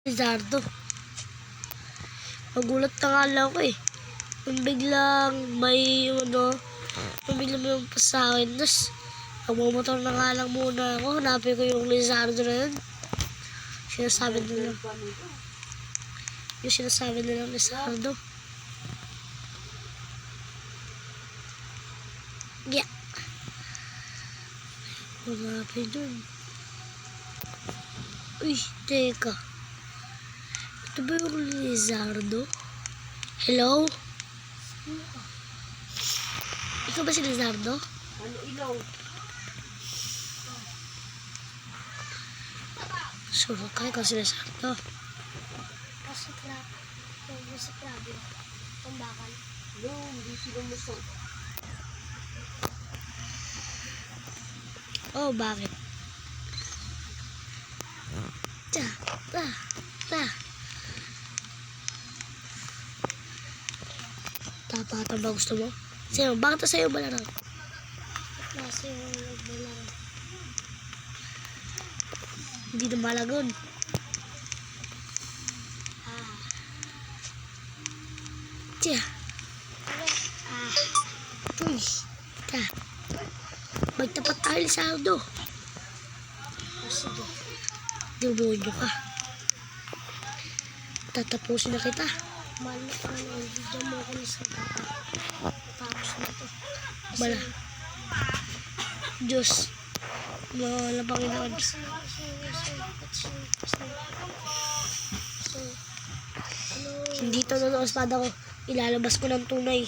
Lizardo. Magulat na nga lang ako eh. Nung biglang may biglang may umpas sa akin. Tapos, magmumotor na nga lang muna ako. Hanapin ko yung Lizardo na yun. Sinasabi nila. Yung sinasabi nila ng Lizardo. Yeah. Hanapin dun. Uy, teka. Ito ba yung Lizardo? Hello? Ikaw ba si Lizardo? Ano ilaw? Sure ka, ikaw si Lizardo. Kasi si Krabi, tambakan. No, hindi sila masok. Oh, bakit? Tapatan ba gusto mo? Sa'yo, bakit sa'yo ba lang? Kasi yung nagbalang. Hindi na malagon. Tiya. Uy. Tiya. Magtapat tayo, Lizardo. Sige. Demonyo ka. Tatapusin na kita. Video mo ako na sa tapos na to. Bala. Diyos. Wala pang inaon. Hindi to totoo espada ko. Ilalabas ko ng tunay.